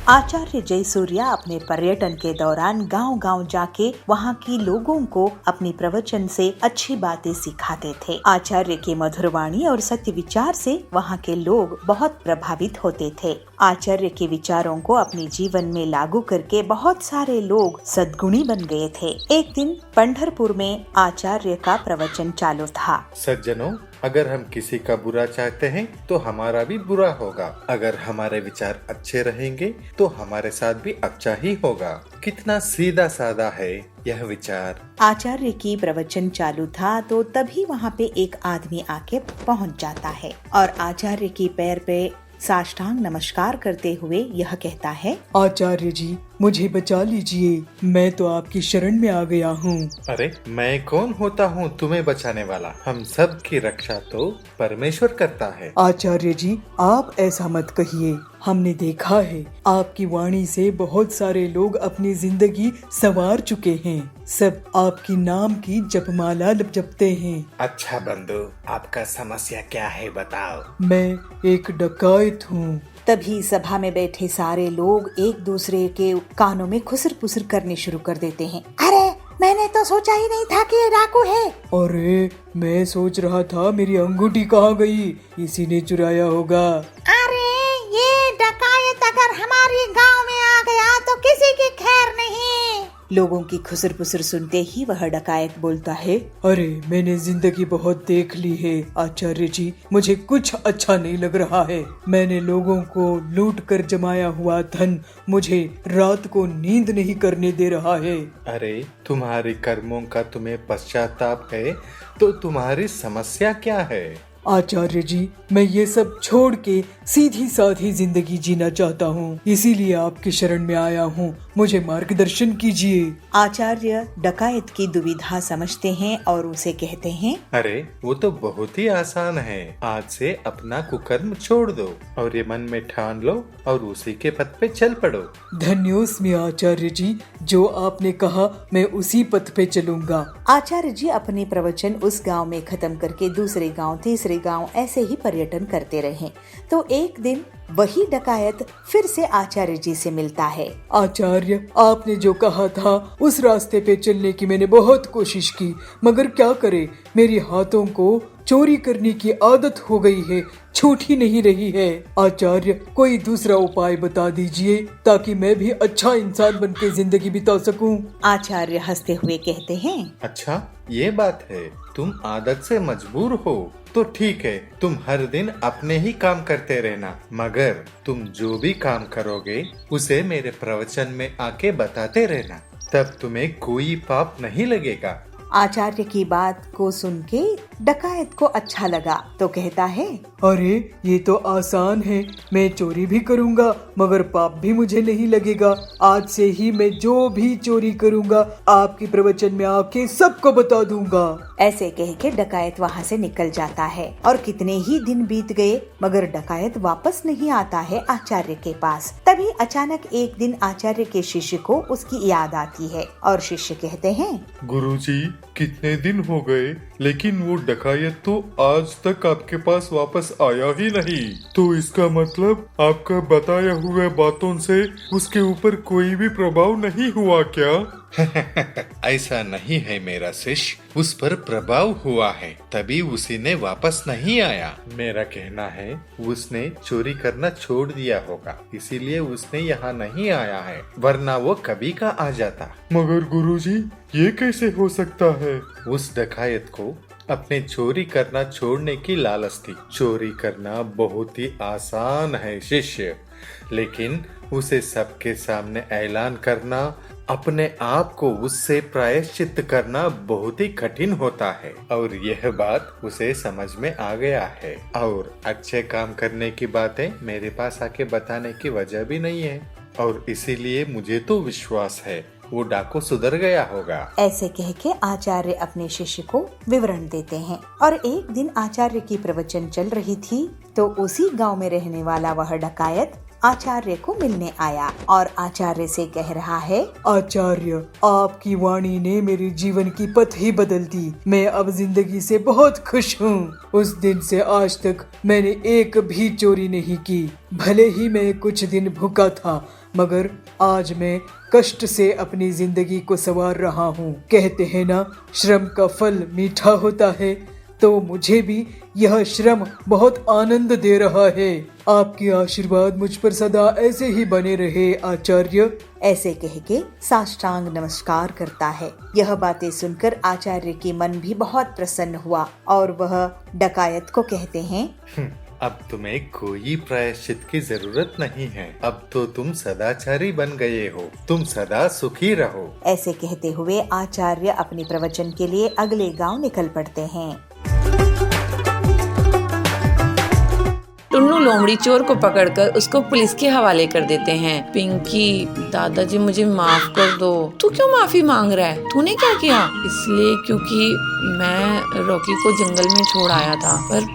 आचार्य जयसूर्या अपने पर्यटन के दौरान गांव-गांव जाके वहां के लोगों को अपनी प्रवचन से अच्छी बातें सिखाते थे। आचार्य के मधुर वाणी और सत्य विचार से वहां के लोग बहुत प्रभावित होते थे। आचार्य के विचारों को अपने जीवन में लागू करके बहुत सारे लोग सद्गुणी बन गए थे। एक दिन पंढरपुर में आचार्य का प्रवचन चालू था। सज्जनों, अगर हम किसी का बुरा चाहते हैं तो हमारा भी बुरा होगा। अगर हमारे विचार अच्छे रहेंगे तो हमारे साथ भी अच्छा ही होगा। कितना सीधा साधा है यह विचार। आचार्य की प्रवचन चालू था तो तभी वहाँ पे एक आदमी आके पहुँच जाता है और आचार्य की पैर पे साष्टांग नमस्कार करते हुए यह कहता है, आचार्य जी, मुझे बचा लीजिए, मैं तो आपकी शरण में आ गया हूँ। अरे मैं कौन होता हूँ तुम्हें बचाने वाला? हम सब की रक्षा तो परमेश्वर करता है। आचार्य जी, आप ऐसा मत कहिए। हमने देखा है आपकी वाणी से बहुत सारे लोग अपनी जिंदगी संवार चुके हैं। सब आपकी नाम की जपमाला जपते हैं। अच्छा बंधु, आपका समस्या क्या है बताओ। मैं एक डकायत हूँ। तभी सभा में बैठे सारे लोग एक दूसरे के कानों में खुसर पुसर करने शुरू कर देते हैं। अरे मैंने तो सोचा ही नहीं था कि ये डाकू है। अरे मैं सोच रहा था मेरी अंगूठी कहाँ गई, इसी ने चुराया होगा। अरे ये डकायत अगर हमारे गांव में आ गया तो किसी की खैर नहीं। लोगों की खुसर पुसर सुनते ही वह डकायत बोलता है, अरे मैंने जिंदगी बहुत देख ली है आचार्य जी, मुझे कुछ अच्छा नहीं लग रहा है। मैंने लोगों को लूट कर जमाया हुआ धन मुझे रात को नींद नहीं करने दे रहा है। अरे तुम्हारे कर्मों का तुम्हें पश्चाताप है तो तुम्हारी समस्या क्या है? आचार्य जी, मैं ये सब छोड़ के सीधी साधी जिंदगी जीना चाहता हूँ, इसीलिए आपकी शरण में आया हूँ, मुझे मार्गदर्शन कीजिए। आचार्य डकायत की दुविधा समझते हैं और उसे कहते हैं, अरे वो तो बहुत ही आसान है। आज से अपना कुकर्म छोड़ दो और ये मन में ठान लो और उसी के पथ पे चल पड़ो। धन्योस्मि आचार्य जी, जो आपने कहा मैं उसी पथ पे चलूंगा। आचार्य जी अपने प्रवचन उस गांव में खत्म करके दूसरे गांव, तीसरे गांव ऐसे ही पर्यटन करते रहे। तो एक दिन वही डकायत फिर से आचार्य जी से मिलता है। आचार्य, आपने जो कहा था उस रास्ते पे चलने की मैंने बहुत कोशिश की, मगर क्या करे, मेरे हाथों को चोरी करने की आदत हो गई है, छूट ही नहीं रही है। आचार्य, कोई दूसरा उपाय बता दीजिए ताकि मैं भी अच्छा इंसान बन के जिंदगी बिता सकूं। आचार्य हंसते हुए कहते हैं, अच्छा ये बात है, तुम आदत से मजबूर हो तो ठीक है, तुम हर दिन अपने ही काम करते रहना, मगर तुम जो भी काम करोगे उसे मेरे प्रवचन में आके बताते रहना, तब तुम्हें कोई पाप नहीं लगेगा। आचार्य की बात को सुन के डकायत को अच्छा लगा तो कहता है, अरे ये तो आसान है, मैं चोरी भी करूंगा मगर पाप भी मुझे नहीं लगेगा। आज से ही मैं जो भी चोरी करूंगा आपके प्रवचन में आके सबको बता दूंगा। ऐसे कह के डकायत वहाँ से निकल जाता है और कितने ही दिन बीत गए मगर डकायत वापस नहीं आता है आचार्य के पास। तभी अचानक एक दिन आचार्य के शिष्य को उसकी याद आती है और शिष्य कहते हैं, गुरुजी, कितने दिन हो गए लेकिन वो डकायत तो आज तक आपके पास वापस आया ही नहीं। तो इसका मतलब आपका बताया हुआ बातों से उसके ऊपर कोई भी प्रभाव नहीं हुआ क्या? ऐसा नहीं है मेरा शिष्य, उस पर प्रभाव हुआ है तभी उसी ने वापस नहीं आया। मेरा कहना है उसने चोरी करना छोड़ दिया होगा, इसीलिए उसने यहाँ नहीं आया है, वरना वो कभी का आ जाता। मगर गुरुजी, ये कैसे हो सकता है? उस डकायत को अपने चोरी करना छोड़ने की लालच थी। चोरी करना बहुत ही आसान है शिष्य, लेकिन उसे सबके सामने ऐलान करना, अपने आप को उससे प्रायश्चित करना बहुत ही कठिन होता है। और यह बात उसे समझ में आ गया है और अच्छे काम करने की बातें मेरे पास आके बताने की वजह भी नहीं है, और इसीलिए मुझे तो विश्वास है वो डाकू सुधर गया होगा। ऐसे कह के आचार्य अपने शिष्य को विवरण देते हैं। और एक दिन आचार्य की प्रवचन चल रही थी तो उसी गांव में रहने वाला वह डकायत आचार्य को मिलने आया और आचार्य से कह रहा है, आचार्य, आपकी वाणी ने मेरे जीवन की पथ ही बदल दी। मैं अब जिंदगी से बहुत खुश हूँ। उस दिन से आज तक मैंने एक भी चोरी नहीं की। भले ही मैं कुछ दिन भूखा था, मगर आज मैं कष्ट से अपनी जिंदगी को संवार रहा हूँ। कहते हैं ना, श्रम का फल मीठा होता है, तो मुझे भी यह श्रम बहुत आनंद दे रहा है। आपके आशीर्वाद मुझ पर सदा ऐसे ही बने रहे आचार्य। ऐसे कह के साष्टांग नमस्कार करता है। यह बातें सुनकर आचार्य की मन भी बहुत प्रसन्न हुआ और वह डकायत को कहते हैं, अब तुम्हें कोई प्रायश्चित की जरूरत नहीं है। अब तो तुम सदाचारी बन गए हो। तुम सदा सुखी रहो। ऐसे कहते हुए आचार्य अपने प्रवचन के लिए अगले गांव निकल पड़ते हैं। टुन्नू लोमड़ी चोर को पकड़कर उसको पुलिस के हवाले कर देते हैं। पिंकी, दादाजी मुझे माफ कर दो। तू क्यों माफी मांग रहा है? तूने क्या किया? इसलिए क्योंकि मैं रॉकी को जंगल में छोड़ आया था। पर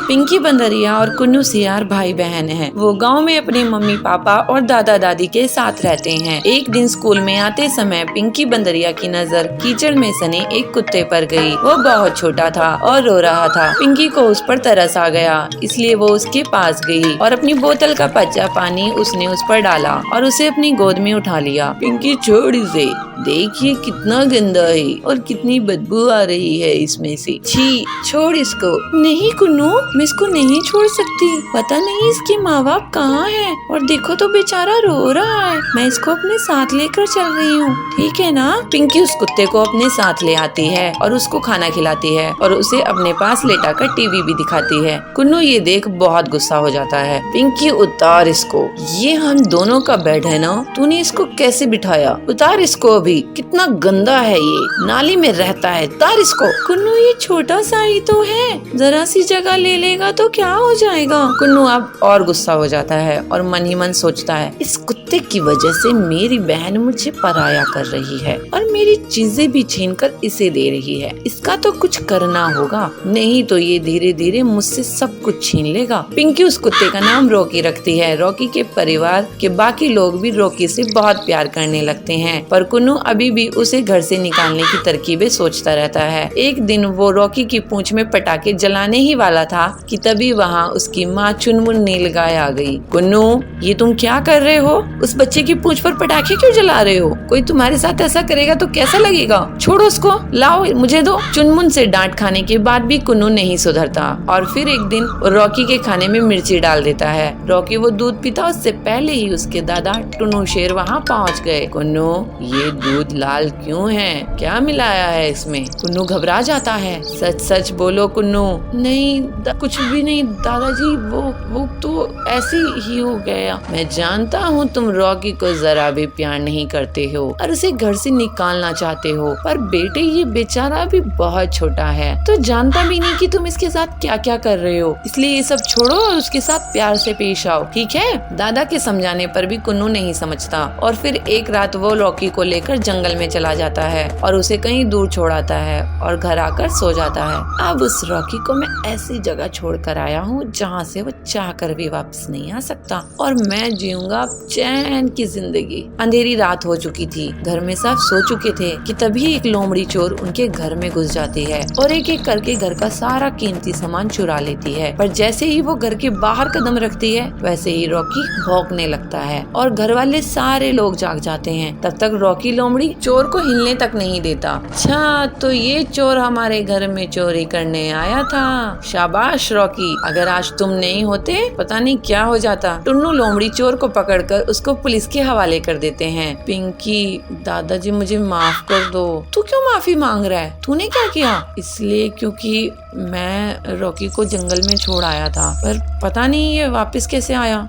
पिंकी बंदरिया और कुन्नू सियार भाई बहन हैं। वो गांव में अपने मम्मी पापा और दादा दादी के साथ रहते हैं। एक दिन स्कूल में आते समय पिंकी बंदरिया की नजर कीचड़ में सने एक कुत्ते पर गई। वो बहुत छोटा था और रो रहा था। पिंकी को उस पर तरस आ गया, इसलिए वो उसके पास गई और अपनी बोतल का कच्चा पानी उसने उस पर डाला और उसे अपनी गोद में उठा लिया। पिंकी, छोड़ इसे, देखिए कितना गंदा है और कितनी बदबू आ रही है इसमें से। छी, छोड़ इसको। नहीं कुन्नू, मैं इसको नहीं छोड़ सकती। पता नहीं इसके माँ बाप कहाँ हैं और देखो तो बेचारा रो रहा है। मैं इसको अपने साथ लेकर चल रही हूँ, ठीक है ना? पिंकी उस कुत्ते को अपने साथ ले आती है और उसको खाना खिलाती है और उसे अपने पास लेटाकर टीवी भी दिखाती है। कुन्नू ये देख बहुत गुस्सा हो जाता है। पिंकी, उतार इसको। ये हम दोनों का बेड है ना, तूने इसको कैसे बिठाया? उतार इसको अभी। कितना गंदा है ये, नाली में रहता है। उतार इसको। कुन्नू, ये छोटा सा ही तो है, जरा सी जगह ले लेगा तो क्या हो जाएगा? कुन्नू अब और गुस्सा हो जाता है और मन ही मन सोचता है, इस कुत्ते की वजह से मेरी बहन मुझे पराया कर रही है और मेरी चीजें भी छीन कर इसे दे रही है। इसका तो कुछ करना होगा, नहीं तो ये धीरे धीरे मुझसे सब कुछ छीन लेगा। पिंकी उस कुत्ते का नाम रॉकी रखती है। रॉकी के परिवार के बाकी लोग भी रॉकी से बहुत प्यार करने लगते हैं, पर कुन्नू अभी भी उसे घर से निकालने की तरकीबें सोचता रहता है। एक दिन वो रॉकी की पूंछ में पटाखे जलाने ही वाला था कि तभी वहाँ उसकी माँ चुनमुन नीलगाय आ गई। कुन्नू, ये तुम क्या कर रहे हो? उस बच्चे की पूंछ पर पटाखे क्यों जला रहे हो? कोई तुम्हारे साथ ऐसा करेगा तो कैसा लगेगा? छोड़ो उसको, लाओ मुझे दो। चुनमुन से डांट खाने के बाद भी कुन्नू नहीं सुधरता और फिर एक दिन रॉकी के खाने में मिर्ची डाल देता है। रॉकी वो दूध पीता उससे पहले ही उसके दादा टुन्नू शेर वहाँ पहुँच गए। कुन्नू, ये दूध लाल क्यों है? क्या मिलाया है इसमें? कुन्नू घबरा जाता है। सच सच बोलो कुन्नू। नहीं, कुछ भी नहीं दादाजी, वो तो ऐसे ही हो गया। मैं जानता हूँ तुम रॉकी को जरा भी प्यार नहीं करते हो और उसे घर से निकालना चाहते हो, पर बेटे ये बेचारा भी बहुत छोटा है, तो जानता भी नहीं कि तुम इसके साथ क्या क्या कर रहे हो। इसलिए ये सब छोड़ो और उसके साथ प्यार से पेश आओ, ठीक है? दादा के समझाने पर भी कुन्नू नहीं समझता और फिर एक रात वो रॉकी को लेकर जंगल में चला जाता है और उसे कहीं दूर छोड़ाता है और घर आकर सो जाता है। अब उस रॉकी को मैं ऐसी जगह छोड़ कर आया हूँ जहाँ से वो चाह कर भी वापस नहीं आ सकता और मैं जीऊंगा चैन की जिंदगी। अंधेरी रात हो चुकी थी, घर में सब सो चुके थे कि तभी एक लोमड़ी चोर उनके घर में घुस जाती है और एक एक करके घर का सारा कीमती सामान चुरा लेती है। पर जैसे ही वो घर के बाहर कदम रखती है वैसे ही रॉकी भौंकने लगता है और घर वाले सारे लोग जाग जाते हैं। तब तक रॉकी लोमड़ी चोर को हिलने तक नहीं देता। अच्छा, तो ये चोर हमारे घर में चोरी करने आया था। शाबाश रॉकी, अगर आज तुम नहीं होते पता नहीं क्या हो जाता। टुन्नू लोमड़ी चोर को पकड़कर उसको पुलिस के हवाले कर देते हैं। पिंकी, दादाजी मुझे माफ कर दो। तू क्यों माफी मांग रहा है? तूने क्या किया? इसलिए क्योंकि मैं रॉकी को जंगल में छोड़ आया था, पर पता नहीं ये वापस कैसे आया।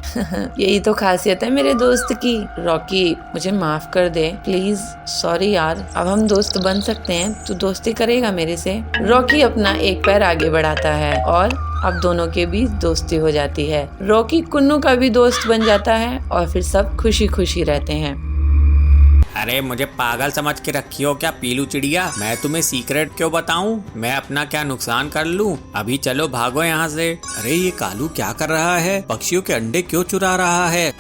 यही तो खासियत है मेरे दोस्त की। रॉकी, मुझे माफ कर दे प्लीज। सॉरी यार, अब हम दोस्त बन सकते हैं, तू दोस्ती करेगा मेरे से? रॉकी अपना एक पैर आगे बढ़ाता है और अब दोनों के बीच दोस्ती हो जाती है। रॉकी कुन्नू का भी दोस्त बन जाता है और फिर सब खुशी खुशी रहते हैं। अरे मुझे पागल समझ के रखी हो क्या पीलू चिड़िया? मैं तुम्हें सीक्रेट क्यों बताऊं? मैं अपना क्या नुकसान कर लूं? अभी चलो भागो यहाँ से। अरे ये कालू क्या कर रहा है? पक्षियों के अंडे क्यों चुरा रहा है?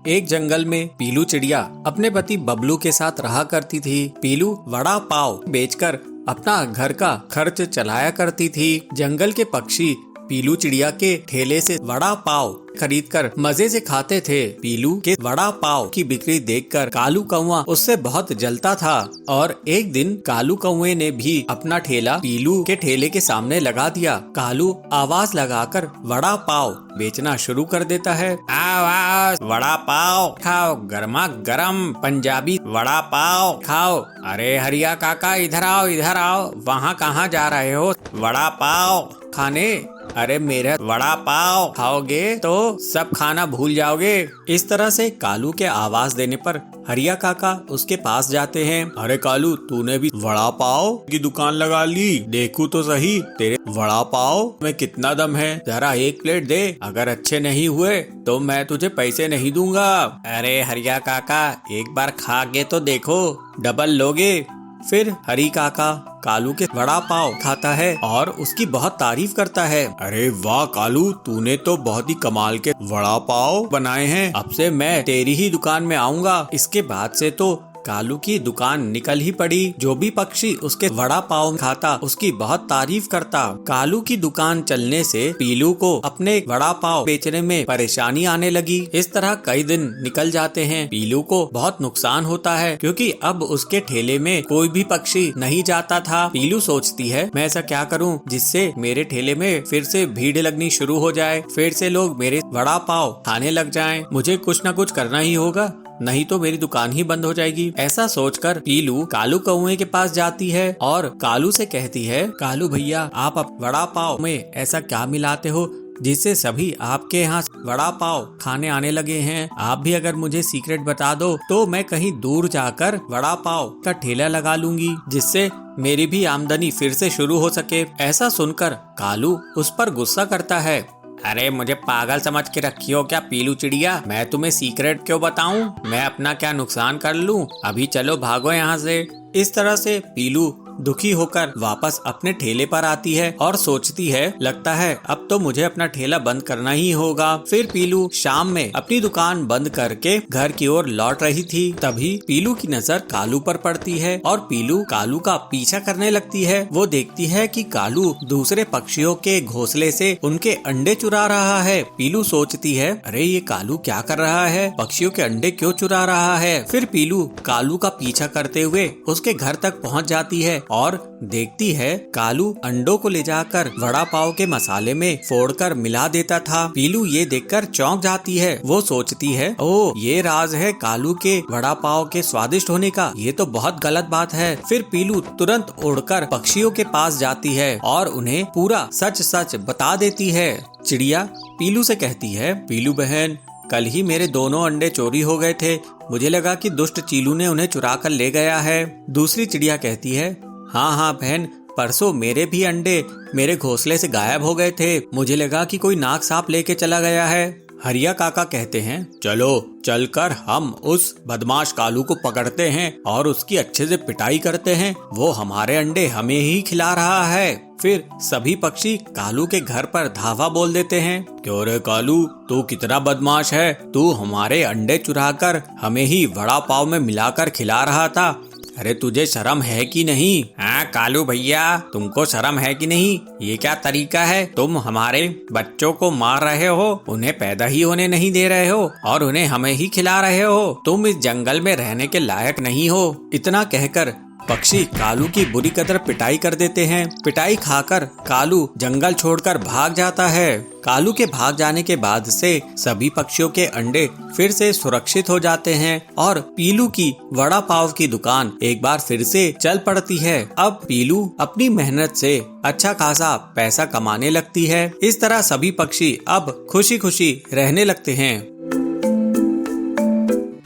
एक जंगल में पीलू चिड़िया अपने पति बबलू के साथ रहा करती थी। पीलू वड़ा पाव बेचकर अपना घर का खर्च चलाया करती थी। जंगल के पक्षी पीलू चिड़िया के ठेले से वड़ा पाव खरीदकर मजे से खाते थे। पीलू के वड़ा पाव की बिक्री देखकर कालू कौवा उससे बहुत जलता था और एक दिन कालू कौवे ने भी अपना ठेला पीलू के ठेले के सामने लगा दिया। कालू आवाज लगाकर वड़ा पाव बेचना शुरू कर देता है। आओ आओ वड़ा पाव खाओ, गर्मा गर्म पंजाबी वड़ा पाव खाओ। अरे हरिया काका इधर आओ इधर आओ। वहाँ कहाँ जा रहे हो वड़ा पाव खाने? अरे मेरा वड़ा पाव खाओगे तो सब खाना भूल जाओगे। इस तरह से कालू के आवाज देने पर हरिया काका उसके पास जाते हैं। अरे कालू तूने भी वड़ा पाव की दुकान लगा ली? देखूं तो सही तेरे वड़ा पाव में कितना दम है, जरा एक प्लेट दे। अगर अच्छे नहीं हुए तो मैं तुझे पैसे नहीं दूंगा। अरे हरिया काका एक बार खा के तो देखो, डबल लोगे। फिर हरी काका कालू के वड़ा पाव खाता है और उसकी बहुत तारीफ करता है। अरे वाह कालू, तूने तो बहुत ही कमाल के वड़ा पाव बनाए हैं। अब से मैं तेरी ही दुकान में आऊंगा। इसके बाद से तो कालू की दुकान निकल ही पड़ी। जो भी पक्षी उसके वड़ा पाव खाता उसकी बहुत तारीफ करता। कालू की दुकान चलने से पीलू को अपने वड़ा पाव बेचने में परेशानी आने लगी। इस तरह कई दिन निकल जाते हैं। पीलू को बहुत नुकसान होता है क्योंकि अब उसके ठेले में कोई भी पक्षी नहीं जाता था। पीलू सोचती है मैं ऐसा क्या करूं जिससे मेरे ठेले में फिर से भीड़ लगनी शुरू हो जाए, फिर से लोग मेरे वड़ा पाव खाने लग जाएं। मुझे कुछ न कुछ करना ही होगा, नहीं तो मेरी दुकान ही बंद हो जाएगी। ऐसा सोचकर पीलू कालू कौवे के पास जाती है और कालू से कहती है, कालू भैया आप वड़ा पाव में ऐसा क्या मिलाते हो जिससे सभी आपके यहाँ वड़ा पाव खाने आने लगे हैं? आप भी अगर मुझे सीक्रेट बता दो तो मैं कहीं दूर जाकर वड़ा पाव का ठेला लगा लूंगी, जिससे मेरी भी आमदनी फिर से शुरू हो सके। ऐसा सुनकर कालू उस पर गुस्सा करता है। अरे मुझे पागल समझ के रखी हो क्या पीलू चिड़िया? मैं तुम्हें सीक्रेट क्यों बताऊं? मैं अपना क्या नुकसान कर लूं? अभी चलो भागो यहाँ से। इस तरह से पीलू दुखी होकर वापस अपने ठेले पर आती है और सोचती है लगता है अब तो मुझे अपना ठेला बंद करना ही होगा। फिर पीलू शाम में अपनी दुकान बंद करके घर की ओर लौट रही थी। तभी पीलू की नजर कालू पर पड़ती है और पीलू कालू का पीछा करने लगती है। वो देखती है कि कालू दूसरे पक्षियों के घोंसले से उनके अंडे चुरा रहा है। पीलू सोचती है अरे ये कालू क्या कर रहा है, पक्षियों के अंडे क्यों चुरा रहा है। फिर पीलू कालू का पीछा करते हुए उसके घर तक पहुँच जाती है और देखती है कालू अंडों को ले जाकर वड़ा पाव के मसाले में फोड़कर मिला देता था। पीलू ये देखकर चौंक जाती है। वो सोचती है ओह ये राज है कालू के वड़ा पाव के स्वादिष्ट होने का, ये तो बहुत गलत बात है। फिर पीलू तुरंत उड़कर पक्षियों के पास जाती है और उन्हें पूरा सच सच बता देती है। चिड़िया पीलू से कहती है, पीलू बहन कल ही मेरे दोनों अंडे चोरी हो गए थे, मुझे लगा कि दुष्ट चीलू ने उन्हें चुरा कर ले गया है। दूसरी चिड़िया कहती है, हाँ हाँ बहन, परसों मेरे भी अंडे मेरे घोंसले से गायब हो गए थे, मुझे लगा कि कोई नाग सांप लेके चला गया है। हरिया काका कहते हैं, चलो चलकर हम उस बदमाश कालू को पकड़ते हैं और उसकी अच्छे से पिटाई करते हैं, वो हमारे अंडे हमें ही खिला रहा है। फिर सभी पक्षी कालू के घर पर धावा बोल देते हैं, क्यों रे कालू तू कितना बदमाश है, तू हमारे अंडे चुराकर हमें ही वड़ा पाव में मिलाकर खिला रहा था, अरे तुझे शर्म है कि नहीं? हाँ कालू भैया तुमको शर्म है कि नहीं? ये क्या तरीका है, तुम हमारे बच्चों को मार रहे हो, उन्हें पैदा ही होने नहीं दे रहे हो और उन्हें हमें ही खिला रहे हो, तुम इस जंगल में रहने के लायक नहीं हो। इतना कहकर पक्षी कालू की बुरी कदर पिटाई कर देते हैं। पिटाई खाकर कालू जंगल छोड़कर भाग जाता है। कालू के भाग जाने के बाद से सभी पक्षियों के अंडे फिर से सुरक्षित हो जाते हैं और पीलू की वड़ा पाव की दुकान एक बार फिर से चल पड़ती है। अब पीलू अपनी मेहनत से अच्छा खासा पैसा कमाने लगती है। इस तरह सभी पक्षी अब खुशी खुशी रहने लगते हैं।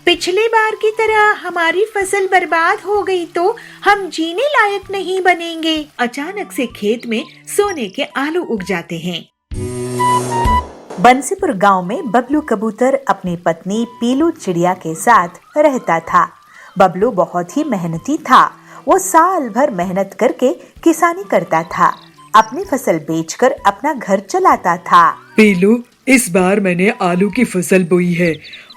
पिछले बार की तरह हमारी फसल बर्बाद हो गई तो हम जीने लायक नहीं बनेंगे। अचानक से खेत में सोने के आलू उग जाते हैं। बंसीपुर गांव में बबलू कबूतर अपनी पत्नी पीलू चिड़िया के साथ रहता था। बबलू बहुत ही मेहनती था। वो साल भर मेहनत करके किसानी करता था। अपनी फसल बेचकर अपना घर चलाता था। पीलू, इस बार मैंने आलू की फसल बोई है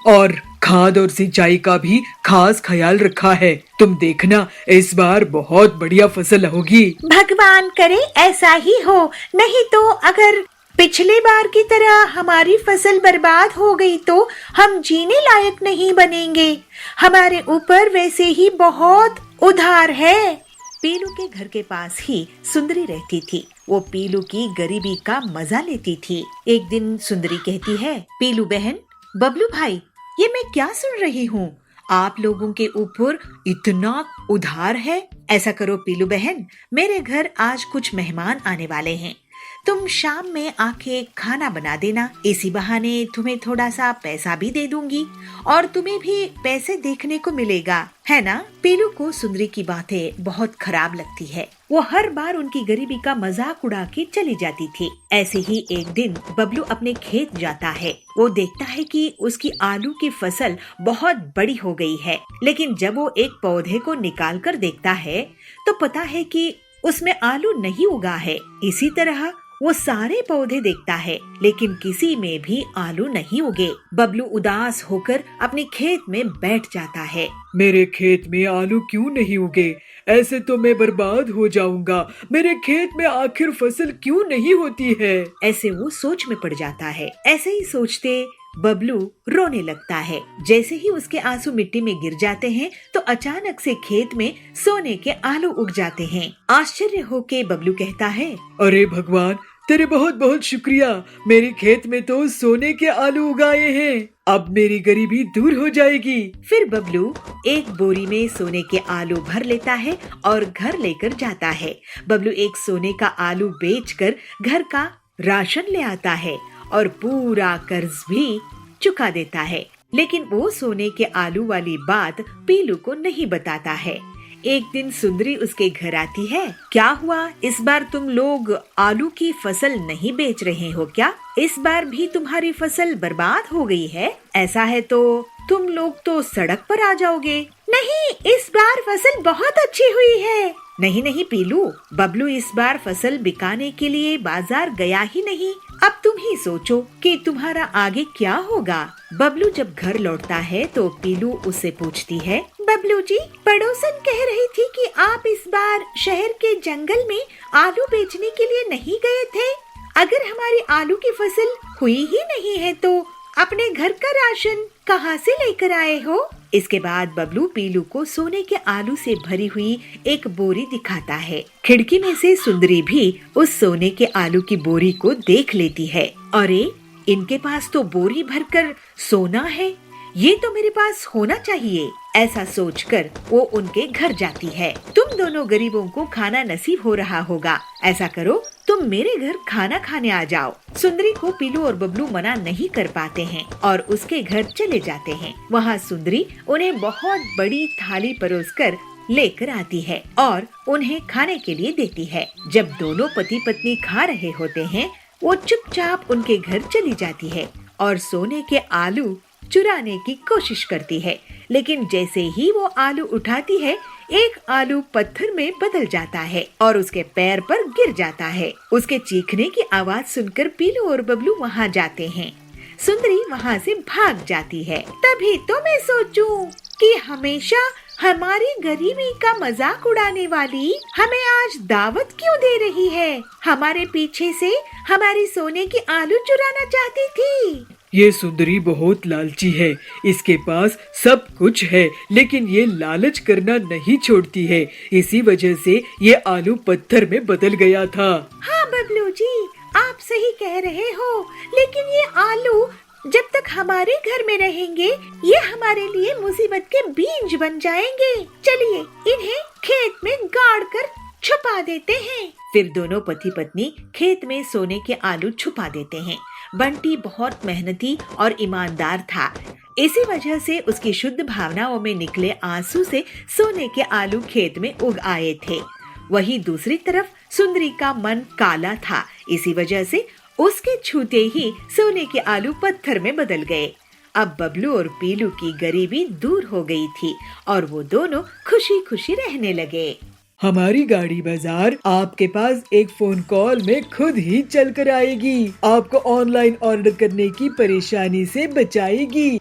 और खाद और सिंचाई का भी खास ख्याल रखा है। तुम देखना, इस बार बहुत बढ़िया फसल होगी। भगवान करे ऐसा ही हो, नहीं तो अगर पिछले बार की तरह हमारी फसल बर्बाद हो गई तो हम जीने लायक नहीं बनेंगे। हमारे ऊपर वैसे ही बहुत उधार है। पीलू के घर के पास ही सुंदरी रहती थी। वो पीलू की गरीबी का मजा लेती थी। एक दिन सुंदरी कहती है, पीलू बहन, बबलू भाई, ये मैं क्या सुन रही हूँ? आप लोगों के ऊपर इतना उधार है। ऐसा करो पीलू बहन, मेरे घर आज कुछ मेहमान आने वाले हैं। तुम शाम में आके खाना बना देना। इसी बहाने तुम्हें थोड़ा सा पैसा भी दे दूंगी और तुम्हें भी पैसे देखने को मिलेगा, है ना? पीलू को सुंदरी की बातें बहुत खराब लगती है। वो हर बार उनकी गरीबी का मजाक उड़ा के चली जाती थी। ऐसे ही एक दिन बबलू अपने खेत जाता है। वो देखता है कि उसकी आलू की फसल बहुत बड़ी हो गई है, लेकिन जब वो एक पौधे को निकाल कर देखता है तो पता है कि उसमें आलू नहीं उगा है। इसी तरह वो सारे पौधे देखता है, लेकिन किसी में भी आलू नहीं उगे। बबलू उदास होकर अपने खेत में बैठ जाता है। मेरे खेत में आलू क्यों नहीं उगे? ऐसे तो मैं बर्बाद हो जाऊंगा। मेरे खेत में आखिर फसल क्यों नहीं होती है? ऐसे वो सोच में पड़ जाता है। ऐसे ही सोचते बबलू रोने लगता है। जैसे ही उसके आंसू मिट्टी में गिर जाते हैं तो अचानक से खेत में सोने के आलू उग जाते हैं। आश्चर्य होके बबलू कहता है, अरे भगवान, तेरे बहुत बहुत शुक्रिया। मेरे खेत में तो सोने के आलू उगाए हैं। अब मेरी गरीबी दूर हो जाएगी। फिर बबलू एक बोरी में सोने के आलू भर लेता है और घर लेकर जाता है। बबलू एक सोने का आलू बेचकर घर का राशन ले आता है और पूरा कर्ज भी चुका देता है। लेकिन वो सोने के आलू वाली बात पीलू को नहीं बताता है। एक दिन सुंदरी उसके घर आती है। क्या हुआ, इस बार तुम लोग आलू की फसल नहीं बेच रहे हो क्या? इस बार भी तुम्हारी फसल बर्बाद हो गई है? ऐसा है तो तुम लोग तो सड़क पर आ जाओगे। नहीं, इस बार फसल बहुत अच्छी हुई है। नहीं नहीं पीलू, बबलू इस बार फसल बिकाने के लिए बाजार गया ही नहीं। अब तुम ही सोचो कि तुम्हारा आगे क्या होगा। बबलू जब घर लौटता है तो पीलू उससे पूछती है, बबलू जी, पड़ोसन कह रही थी कि आप इस बार शहर के जंगल में आलू बेचने के लिए नहीं गए थे। अगर हमारी आलू की फसल हुई ही नहीं है तो अपने घर का राशन कहाँ से लेकर आए हो? इसके बाद बबलू पीलू को सोने के आलू से भरी हुई एक बोरी दिखाता है। खिड़की में से सुंदरी भी उस सोने के आलू की बोरी को देख लेती है। अरे, इनके पास तो बोरी भरकर सोना है, ये तो मेरे पास होना चाहिए। ऐसा सोचकर वो उनके घर जाती है। तुम दोनों गरीबों को खाना नसीब हो रहा होगा। ऐसा करो, तुम मेरे घर खाना खाने आ जाओ। सुंदरी को पीलू और बबलू मना नहीं कर पाते हैं और उसके घर चले जाते हैं। वहाँ सुंदरी उन्हें बहुत बड़ी थाली परोसकर लेकर आती है और उन्हें खाने के लिए देती है। जब दोनों पति पत्नी खा रहे होते हैं, वो चुपचाप उनके घर चली जाती है और सोने के आलू चुराने की कोशिश करती है। लेकिन जैसे ही वो आलू उठाती है, एक आलू पत्थर में बदल जाता है और उसके पैर पर गिर जाता है। उसके चीखने की आवाज सुनकर पीलू और बबलू वहाँ जाते हैं। सुंदरी वहाँ से भाग जाती है। तभी तो मैं सोचूं कि हमेशा हमारी गरीबी का मजाक उड़ाने वाली हमें आज दावत क्यों दे रही है? हमारे पीछे से हमारी सोने की आलू चुराना चाहती थी। ये सुंदरी बहुत लालची है। इसके पास सब कुछ है, लेकिन ये लालच करना नहीं छोड़ती है। इसी वजह से ये आलू पत्थर में बदल गया था। हाँ बबलू जी, आप सही कह रहे हो, लेकिन ये आलू जब तक हमारे घर में रहेंगे, ये हमारे लिए मुसीबत के बीज बन जाएंगे। चलिए इन्हें खेत में गाड़ कर छुपा देते हैं। फिर दोनों पति पत्नी खेत में सोने के आलू छुपा देते हैं। बंटी बहुत मेहनती और ईमानदार था। इसी वजह से उसकी शुद्ध भावनाओं में निकले आंसू से सोने के आलू खेत में उग आए थे। वहीं दूसरी तरफ सुंदरी का मन काला था। इसी वजह से उसके छूते ही सोने के आलू पत्थर में बदल गए। अब बबलू और पीलू की गरीबी दूर हो गई थी और वो दोनों खुशी खुशी रहने लगे। हमारी गाड़ी बाजार आपके पास एक फोन कॉल में खुद ही चल कर आएगी, आपको ऑनलाइन ऑर्डर करने की परेशानी से बचाएगी।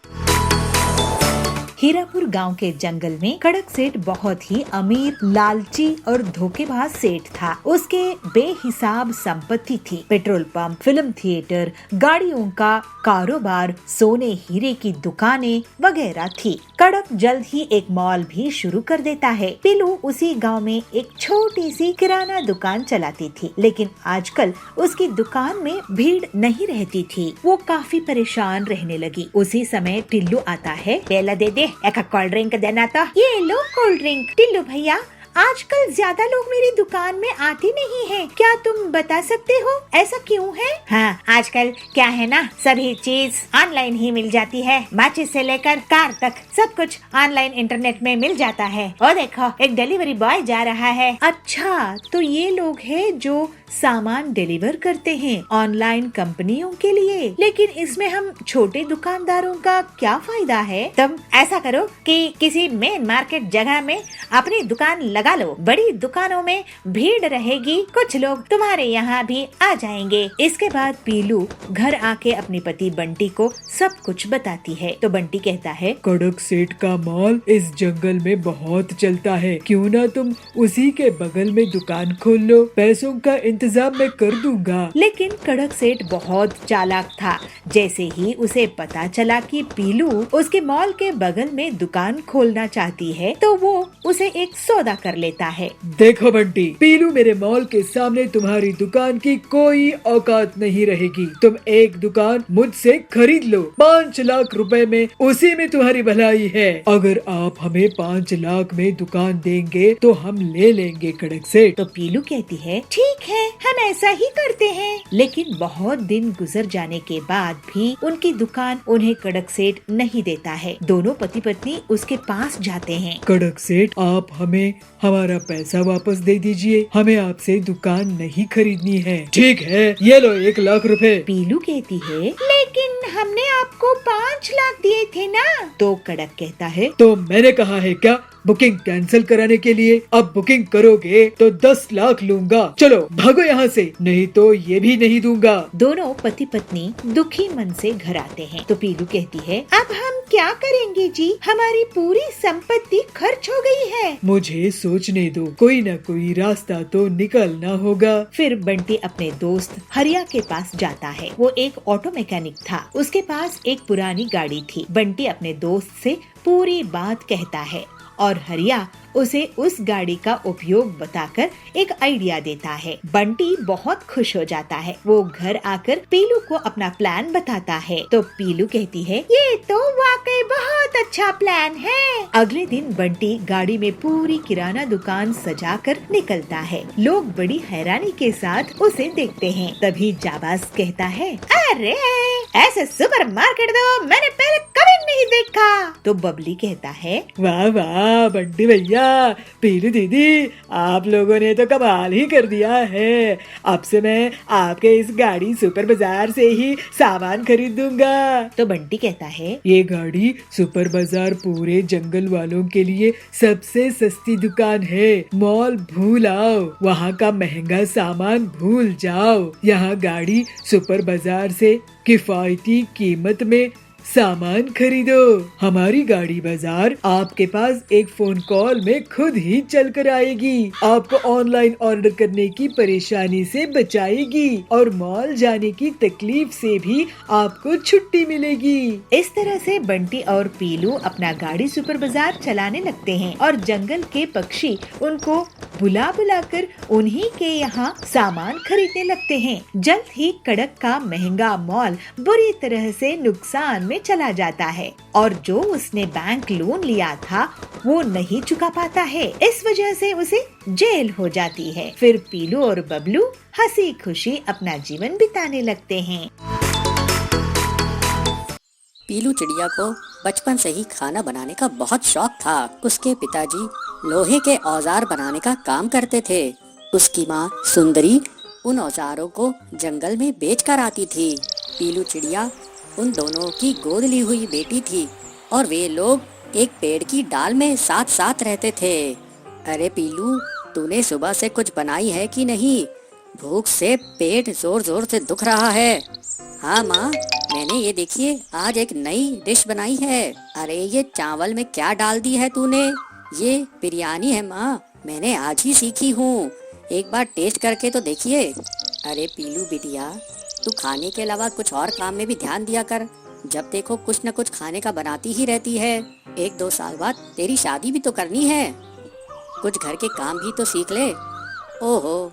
हीरापुर गांव के जंगल में कड़क सेठ बहुत ही अमीर, लालची और धोखेबाज सेठ था। उसके बेहिसाब संपत्ति थी। पेट्रोल पंप, फिल्म थिएटर, गाड़ियों का कारोबार, सोने हीरे की दुकानें वगैरह थी। कड़क जल्द ही एक मॉल भी शुरू कर देता है। पीलू उसी गांव में एक छोटी सी किराना दुकान चलाती थी, लेकिन आजकल उसकी दुकान में भीड़ नहीं रहती थी। वो काफी परेशान रहने लगी। उसी समय टिल्लू आता है। पेला दे दे, एक कोल्ड ड्रिंक देना तो। ये लो कोल्ड ड्रिंक। टिल्लू भैया, आजकल ज्यादा लोग मेरी दुकान में आते नहीं हैं। क्या तुम बता सकते हो ऐसा क्यों है? हाँ, आजकल क्या है ना, सभी चीज ऑनलाइन ही मिल जाती है। माचिस से लेकर कार तक सब कुछ ऑनलाइन इंटरनेट में मिल जाता है। और देखो, एक डिलीवरी बॉय जा रहा है। अच्छा, तो ये लोग हैं जो सामान डिलीवर करते हैं ऑनलाइन कंपनियों के लिए। लेकिन इसमें हम छोटे दुकानदारों का क्या फायदा है? तुम ऐसा करो कि किसी मेन मार्केट जगह में अपनी दुकान लगा लो। बड़ी दुकानों में भीड़ रहेगी, कुछ लोग तुम्हारे यहाँ भी आ जाएंगे। इसके बाद पीलू घर आके अपने पति बंटी को सब कुछ बताती है। तो बंटी कहता है, कड़क सेठ का मॉल इस जंगल में बहुत चलता है, क्यों ना तुम उसी के बगल में दुकान खोल लो, पैसों का इंतजाम मैं कर दूंगा। लेकिन कड़क सेठ बहुत चालाक था। जैसे ही उसे पता चला कि पीलू उसके मॉल के बगल में दुकान खोलना चाहती है, तो वो उसे एक सौदा कर लेता है। देखो बंटी, पीलू मेरे मॉल के सामने तुम्हारी दुकान की कोई औकात नहीं रहेगी। तुम एक दुकान मुझसे खरीद लो 5 लाख रुपए में, उसी में तुम्हारी भलाई है। अगर आप हमें 5 लाख में दुकान देंगे तो हम ले लेंगे कड़क सेठ। तो पीलू कहती है, ठीक है, हम ऐसा ही करते हैं। लेकिन बहुत दिन गुजर जाने के बाद भी उनकी दुकान उन्हें कड़क सेठ नहीं देता है। दोनों पति पत्नी उसके पास जाते हैं। कड़क सेठ, आप हमें हमारा पैसा वापस दे दीजिए, हमें आपसे दुकान नहीं खरीदनी है। ठीक है, ये लो 1 लाख रुपए। पीलू कहती है, लेकिन हमने आपको 5 लाख दिए थे ना। तो कड़क कहता है, तो मैंने कहा है क्या बुकिंग कैंसिल कराने के लिए? अब बुकिंग करोगे तो 10 लाख लूंगा। चलो भागो यहाँ से, नहीं तो ये भी नहीं दूंगा। दोनों पति पत्नी दुखी मन से घर आते हैं। तो पीलू कहती है, अब हम क्या करेंगे जी, हमारी पूरी संपत्ति खर्च हो गई है। मुझे सोचने दो, कोई न कोई रास्ता तो निकलना होगा। फिर बंटी अपने दोस्त हरिया के पास जाता है। वो एक ऑटो मैकेनिक था। उसके पास एक पुरानी गाड़ी थी। बंटी अपने दोस्त से पूरी बात कहता है और हरिया उसे उस गाड़ी का उपयोग बताकर एक आइडिया देता है। बंटी बहुत खुश हो जाता है। वो घर आकर पीलू को अपना प्लान बताता है। तो पीलू कहती है, ये तो वाकई बहुत अच्छा प्लान है। अगले दिन बंटी गाड़ी में पूरी किराना दुकान सजाकर निकलता है। लोग बड़ी हैरानी के साथ उसे देखते हैं। तभी जाबाज कहता है, अरे ऐसे सुपरमार्केट तो मैंने पहले कभी नहीं देखा। तो बबली कहता है, वाह वाह बंटी भैया, पीलू दीदी, आप लोगों ने तो कमाल ही कर दिया है। अब से मैं आपके इस गाड़ी सुपर बाजार से ही सामान खरीदूंगा। तो बंटी कहता है, ये गाड़ी सुपर बाजार पूरे जंगल वालों के लिए सबसे सस्ती दुकान है। मॉल भूल आओ, वहाँ का महंगा सामान भूल जाओ। यहाँ गाड़ी सुपर बाजार से किफायती कीमत में सामान खरीदो। हमारी गाड़ी बाजार आपके पास एक फोन कॉल में खुद ही चल कर आएगी, आपको ऑनलाइन ऑर्डर करने की परेशानी से बचाएगी और मॉल जाने की तकलीफ से भी आपको छुट्टी मिलेगी। इस तरह से बंटी और पीलू अपना गाड़ी सुपर बाजार चलाने लगते हैं और जंगल के पक्षी उनको बुला बुलाकर उन्हीं के यहाँ सामान खरीदने लगते हैं। जल्द ही कड़क का महंगा मॉल बुरी तरह से नुकसान में चला जाता है और जो उसने बैंक लोन लिया था वो नहीं चुका पाता है। इस वजह से उसे जेल हो जाती है। फिर पीलू और बबलू हंसी खुशी अपना जीवन बिताने लगते हैं। पीलू चिड़िया को बचपन से ही खाना बनाने का बहुत शौक था। उसके पिताजी लोहे के औजार बनाने का काम करते थे। उसकी माँ सुंदरी उन औजारों को जंगल में बेच कर आती थी। पीलू चिड़िया उन दोनों की गोद ली हुई बेटी थी और वे लोग एक पेड़ की डाल में साथ साथ रहते थे। अरे पीलू, तूने सुबह से कुछ बनाई है कि नहीं? भूख से पेट जोर जोर से दुख रहा है। हाँ माँ, मैंने ये देखिए आज एक नई डिश बनाई है। अरे ये चावल में क्या डाल दी है तूने? ये बिरयानी है माँ, मैंने आज ही सीखी हूँ, एक बार टेस्ट करके तो देखिए। अरे पीलू बिटिया, तू खाने के अलावा कुछ और काम में भी ध्यान दिया कर। जब देखो कुछ न कुछ खाने का बनाती ही रहती है। 1-2 साल बाद तेरी शादी भी तो करनी है, कुछ घर के काम भी तो सीख ले। ओहो,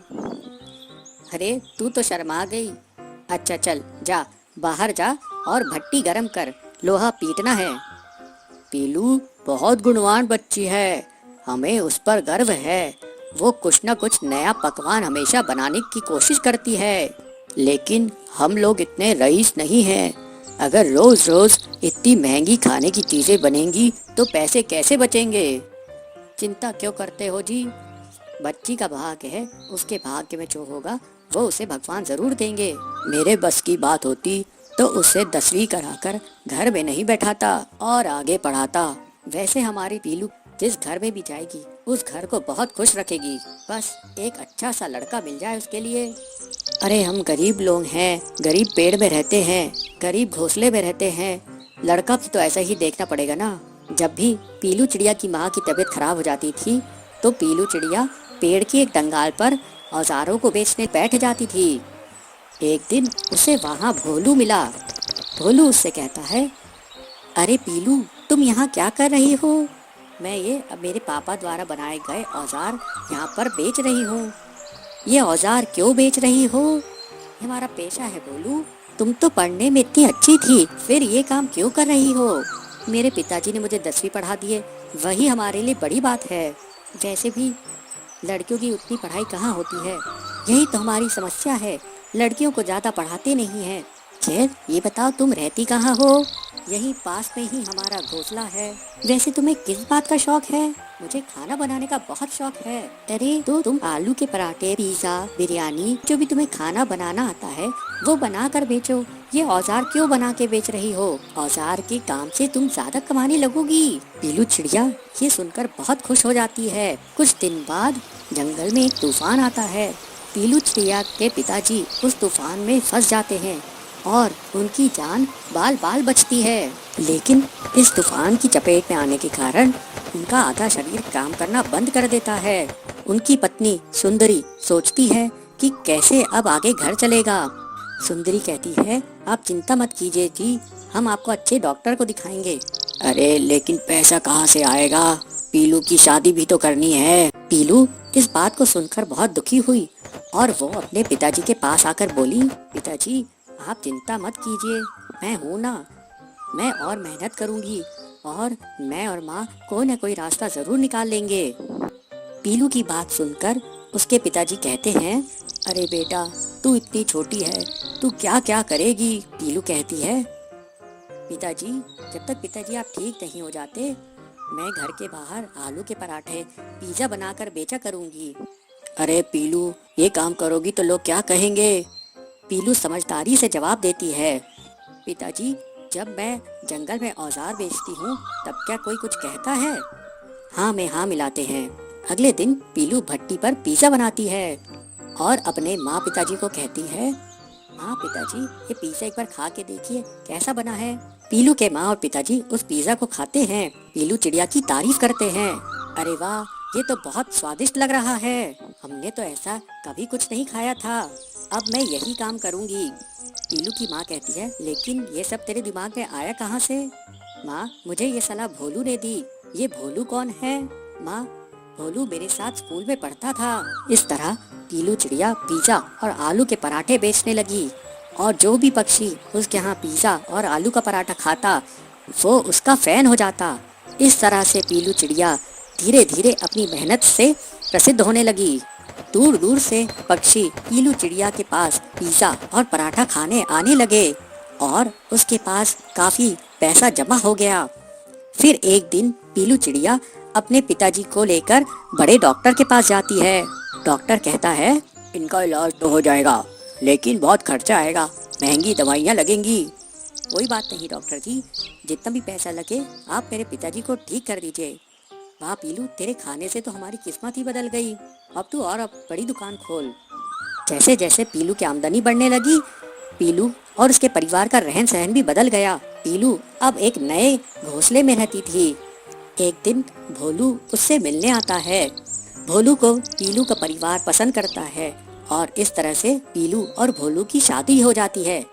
अरे तू तो शर्मा गई। अच्छा चल जा, बाहर जा और भट्टी गरम कर, लोहा पीटना है। पीलू बहुत गुणवान बच्ची है, हमें उस पर गर्व है। वो कुछ न कुछ नया पकवान हमेशा बनाने की कोशिश करती है, लेकिन हम लोग इतने रईस नहीं हैं। अगर रोज रोज इतनी महंगी खाने की चीजें बनेंगी तो पैसे कैसे बचेंगे? चिंता क्यों करते हो जी? बच्ची का भाग्य है, उसके भाग्य में जो होगा वो उसे भगवान जरूर देंगे। मेरे बस की बात होती तो उसे 10वीं कराकर घर में नहीं बैठाता और आगे पढ़ाता। वैसे हमारी पीलू जिस घर में भी जाएगी उस घर को बहुत खुश रखेगी, बस एक अच्छा सा लड़का मिल जाए उसके लिए। अरे हम गरीब लोग हैं, गरीब पेड़ में रहते हैं, गरीब घोंसले में रहते हैं, लड़का भी तो ऐसा ही देखना पड़ेगा ना। जब भी पीलू चिड़िया की माँ की तबीयत खराब हो जाती थी तो पीलू चिड़िया पेड़ की एक डंगाल पर औजारों को बेचने बैठ जाती थी। एक दिन उसे वहाँ भोलू मिला। भोलू उससे कहता है, अरे पीलू, तुम यहाँ क्या कर रही हो? मैं ये मेरे पापा द्वारा बनाए गए औजार यहाँ पर बेच रही हूँ। ये औजार क्यों बेच रही हो? ये हमारा पेशा है भोलू। तुम तो पढ़ने में इतनी अच्छी थी, फिर ये काम क्यों कर रही हो? मेरे पिताजी ने मुझे 10वीं पढ़ा दिए, वही हमारे लिए बड़ी बात है। वैसे भी लड़कियों की उतनी पढ़ाई कहाँ होती है, यही तो हमारी समस्या है, लड़कियों को ज़्यादा पढ़ाते नहीं हैं। खैर ये बताओ तुम रहती कहाँ हो? यही पास में ही हमारा घोंसला है। वैसे तुम्हें किस बात का शौक है? मुझे खाना बनाने का बहुत शौक है। अरे तो तुम आलू के पराठे, पिज्जा, बिरयानी, जो भी तुम्हें खाना बनाना आता है वो बना कर बेचो। ये औजार क्यों बना के बेच रही हो? औजार के काम से तुम ज्यादा कमाने लगोगी। पीलू चिड़िया ये सुनकर बहुत खुश हो जाती है। कुछ दिन बाद जंगल में एक तूफान आता है। पीलू चिड़िया के पिताजी उस तूफान में फंस जाते हैं और उनकी जान बाल बाल बचती है। लेकिन इस तूफान की चपेट में आने के कारण उनका आधा शरीर काम करना बंद कर देता है। उनकी पत्नी सुंदरी सोचती है कि कैसे अब आगे घर चलेगा। सुंदरी कहती है, आप चिंता मत कीजिए जी, हम आपको अच्छे डॉक्टर को दिखाएंगे। अरे लेकिन पैसा कहाँ से आएगा? पीलू की शादी भी तो करनी है। पीलू इस बात को सुनकर बहुत दुखी हुई और वो अपने पिताजी के पास आकर बोली, पिताजी आप चिंता मत कीजिए, मैं हूँ ना, मैं और मेहनत करूँगी और मैं और माँ कोई न कोई रास्ता जरूर निकाल लेंगे। पीलू की बात सुनकर उसके पिताजी कहते हैं, अरे बेटा तू इतनी छोटी है, तू क्या क्या करेगी? पीलू कहती है, पिताजी जब तक पिताजी आप ठीक नहीं हो जाते मैं घर के बाहर आलू के पराठे, पिज्जा बनाकर बेचा करूँगी। अरे पीलू ये काम करोगी तो लोग क्या कहेंगे? पीलू समझदारी से जवाब देती है, पिताजी जब मैं जंगल में औजार बेचती हूँ तब क्या कोई कुछ कहता है? हाँ में हाँ मिलाते हैं। अगले दिन पीलू भट्टी पर पिज्जा बनाती है और अपने माँ पिताजी को कहती है, माँ पिताजी ये पिज्जा एक बार खा के देखिए कैसा बना है। पीलू के माँ और पिताजी उस पिज्जा को खाते हैं। पीलू चिड़िया की तारीफ करते हैं, अरे वाह ये तो बहुत स्वादिष्ट लग रहा है, हमने तो ऐसा कभी कुछ नहीं खाया था, अब मैं यही काम करूँगी। पीलू की माँ कहती है, लेकिन ये सब तेरे दिमाग में आया कहाँ से? माँ मुझे ये सलाह भोलू ने दी। ये भोलू कौन है? माँ भोलू मेरे साथ स्कूल में पढ़ता था। इस तरह पीलू चिड़िया पिज्जा और आलू के पराठे बेचने लगी और जो भी पक्षी उसके यहाँ पिज्जा और आलू का पराठा खाता वो उसका फैन हो जाता। इस तरह से पीलू चिड़िया धीरे धीरे अपनी मेहनत से प्रसिद्ध होने लगी। दूर दूर से पक्षी पीलू चिड़िया के पास पिज्जा और पराठा खाने आने लगे और उसके पास काफी पैसा जमा हो गया। फिर एक दिन पीलू चिड़िया अपने पिताजी को लेकर बड़े डॉक्टर के पास जाती है। डॉक्टर कहता है, इनका इलाज तो हो जाएगा, लेकिन बहुत खर्चा आएगा, महंगी दवाइयाँ लगेंगी। कोई बात नहीं डॉक्टर जी, जितना भी पैसा लगे आप मेरे पिताजी को ठीक कर दीजिए। वाह पीलू, तेरे खाने से तो हमारी किस्मत ही बदल गई। अब तू और बड़ी दुकान खोल। जैसे जैसे पीलू की आमदनी बढ़ने लगी, पीलू और उसके परिवार का रहन सहन भी बदल गया। पीलू अब एक नए घोंसले में रहती थी। एक दिन भोलू उससे मिलने आता है। भोलू को पीलू का परिवार पसंद करता है और इस तरह से पीलू और भोलू की शादी हो जाती है।